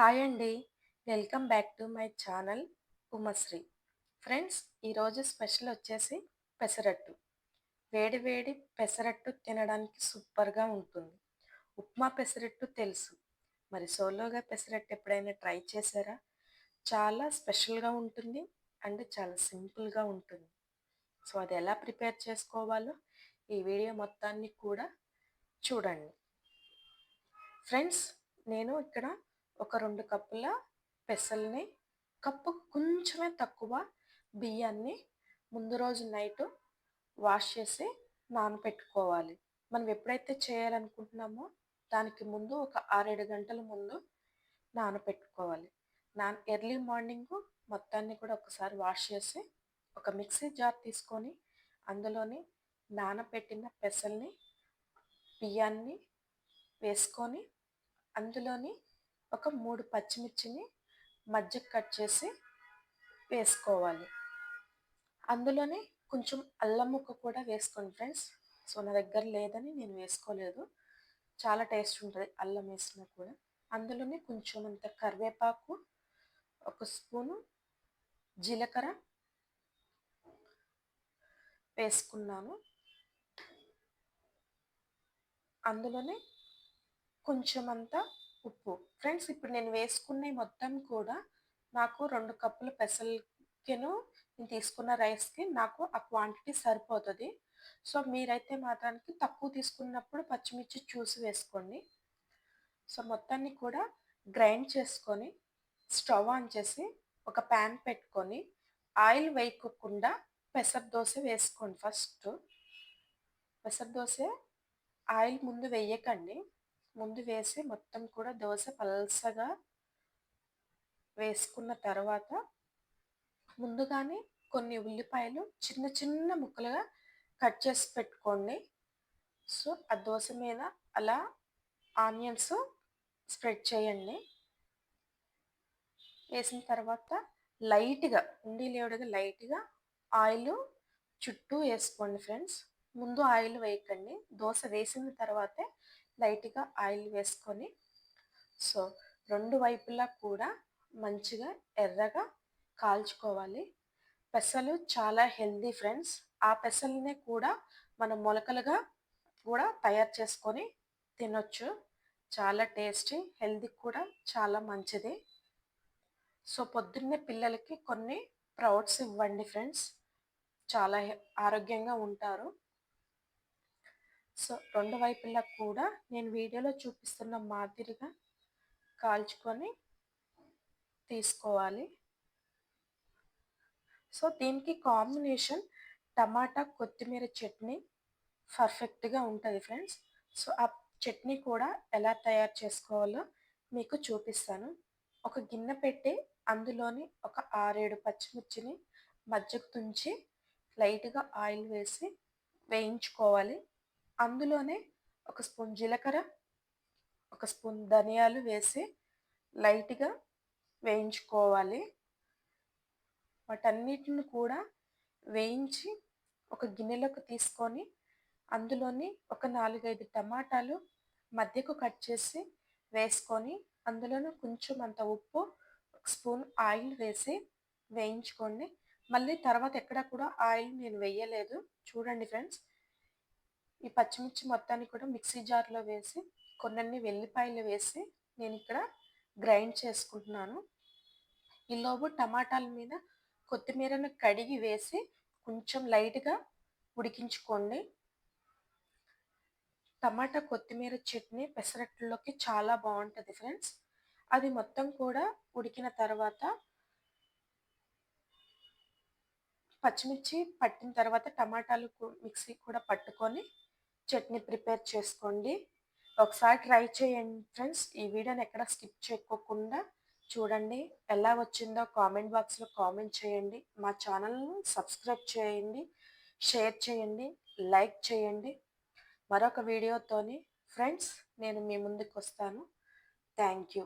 Hi అండి. Welcome back to my channel Umasri. Friends, ఈరోజు special వచ్చేసి పెసరట్టు. వేడి వేడి పెసరట్టు తినడానికి సూపర్గా ఉంటుంది. ఉప్మా పెసరట్టు తెలుసు. మరి సోలోగా పెసరట్టు ఎప్పుడైనా ట్రై చేశారా? చాలా స్పెషల్గా ఉంటుంది అండ్ చాలా సింపుల్గా ఉంటుంది. సో అది ఎలా ప్రిపేర్ చేసుకోవాలో ఈ వీడియో మొత్తాన్ని కూడా చూడండి. ఫ్రెండ్స్, నేను ఇక్కడ ఒక 2 కప్పుల పెసల్ని, కప్పు కొంచెమే తక్కువ బియ్యాన్ని ముందు రోజు నైట్ వాష్ చేసి నానపెట్టుకోవాలి. మనం ఎప్పుడైతే చేయాలనుకుంటున్నామో దానికి ముందు ఒక 6-7 గంటల ముందు నానపెట్టుకోవాలి. ఎర్లీ మార్నింగ్ మొత్తాన్ని కూడా ఒకసారి వాష్ చేసి ఒక మిక్సీ జార్ తీసుకొని అందులోని నానపెట్టిన పెసల్ని, బియ్యాన్ని వేసుకొని అందులోని ఒక 3 పచ్చిమిర్చిని మధ్యకి కట్ చేసి వేసుకోవాలి. అందులోనే కొంచెం అల్లం ముక్క కూడా వేసుకోండి ఫ్రెండ్స్. సో నా దగ్గర లేదని నేను వేసుకోలేదు. చాలా టేస్ట్ ఉంటుంది అల్లం వేసినా కూడా. అందులోనే కొంచెం అంత కరివేపాకు, ఒక స్పూను జీలకర్ర వేసుకున్నాను. అందులోనే కొంచెం అంత ఉప్పు. ఫ్రెండ్స్, ఇప్పుడు నేను వేసుకున్నవి మొత్తం కూడా నాకు 2 కప్పుల పెసలకిను నేను తీసుకున్న రైస్కి నాకు ఆ క్వాంటిటీ సరిపోతుంది. సో మీరైతే మాత్రానికి తక్కువ తీసుకున్నప్పుడు పచ్చిమిర్చి చూసి వేసుకోండి. సో మొత్తాన్ని కూడా గ్రైండ్ చేసుకొని స్టవ్ ఆన్ చేసి ఒక ప్యాన్ పెట్టుకొని ఆయిల్ వేయకుండా పెసర దోశ వేసుకోండి. ఫస్ట్ పెసర దోశ ఆయిల్ ముందు వేయకండి. ముందు వేసి మొత్తం కూడా దోశ పల్సగా వేసుకున్న తర్వాత ముందుగానే కొన్ని ఉల్లిపాయలు చిన్న చిన్న ముక్కలుగా కట్ చేసి పెట్టుకోండి. సో ఆ దోశ మీద అలా ఆనియన్స్ స్ప్రెడ్ చేయండి. వేసిన తర్వాత లైట్గా లైట్గా ఆయిల్ చుట్టూ వేసుకోండి ఫ్రెండ్స్. ముందు ఆయిల్ వేయకండి, దోశ వేసిన తర్వాతే లైట్గా ఆయిల్ వేసుకొని సో 2 వైపులా కూడా మంచిగా ఎర్రగా కాల్చుకోవాలి. పెసలు చాలా హెల్దీ ఫ్రెండ్స్. ఆ పెసలనే కూడా మనం మొలకలుగా కూడా తయారు చేసుకొని తినొచ్చు. చాలా టేస్టీ, హెల్దీ కూడా చాలా మంచిది. సో పొద్దున్నే పిల్లలకి కొన్ని స్ప్రౌట్స్ ఇవ్వండి ఫ్రెండ్స్. చాలా ఆరోగ్యంగా ఉంటారు. సో 2 వైపులా కూడా నేను వీడియోలో చూపిస్తున్న మాదిరిగా కాల్చుకొని తీసుకోవాలి. సో దీనికి కాంబినేషన్ టమాటా కొత్తిమీర చట్నీ పర్ఫెక్ట్గా ఉంటుంది ఫ్రెండ్స్. సో ఆ చట్నీ కూడా ఎలా తయారు చేసుకోవాలో మీకు చూపిస్తాను. ఒక గిన్నె పెట్టి అందులోని ఒక 6-7 పచ్చిమిర్చిని మధ్యకు తుంచి లైట్గా ఆయిల్ వేసి వేయించుకోవాలి. అందులోనే ఒక స్పూన్ జీలకర్ర, ఒక స్పూన్ ధనియాలు వేసి లైట్గా వేయించుకోవాలి. వాటన్నిటిని కూడా వేయించి ఒక గిన్నెలోకి తీసుకొని అందులోని ఒక 4-5 టమాటాలు మధ్యకు కట్ చేసి వేసుకొని అందులోనే కొంచెం అంత ఉప్పు, ఒక స్పూన్ ఆయిల్ వేసి వేయించుకోండి. మళ్ళీ తర్వాత ఎక్కడ కూడా ఆయిల్ నేను వేయలేదు. చూడండి ఫ్రెండ్స్, ఈ పచ్చిమిర్చి మొత్తాన్ని కూడా మిక్సీ జార్లో వేసి కొన్ని వెల్లిపాయలు వేసి నేను ఇక్కడ గ్రైండ్ చేసుకుంటున్నాను. ఈలోపు టమాటాల మీద కొత్తిమీరను కడిగి వేసి కొంచెం లైట్గా ఉడికించుకోండి. టమాటా కొత్తిమీర చట్నీ పెసరట్టులోకి చాలా బాగుంటుంది ఫ్రెండ్స్. అది మొత్తం కూడా ఉడికిన తర్వాత పచ్చిమిర్చి పట్టిన తర్వాత టమాటాలు మిక్సీ కూడా పట్టుకొని చట్నీ ప్రిపేర్ చేసుకోండి. ఒకసారి ట్రై చేయండి ఫ్రెండ్స్. ఈ వీడియోని ఎక్కడ స్కిప్ చేయకోకుండా చూడండి. ఎలా వచ్చిందో కామెంట్ బాక్స్లో కామెంట్ చేయండి. మా ఛానల్ని సబ్స్క్రైబ్ చేయండి, షేర్ చేయండి, లైక్ చేయండి. మరొక వీడియోతోని ఫ్రెండ్స్ నేను మీ ముందుకు వస్తాను. Thank you.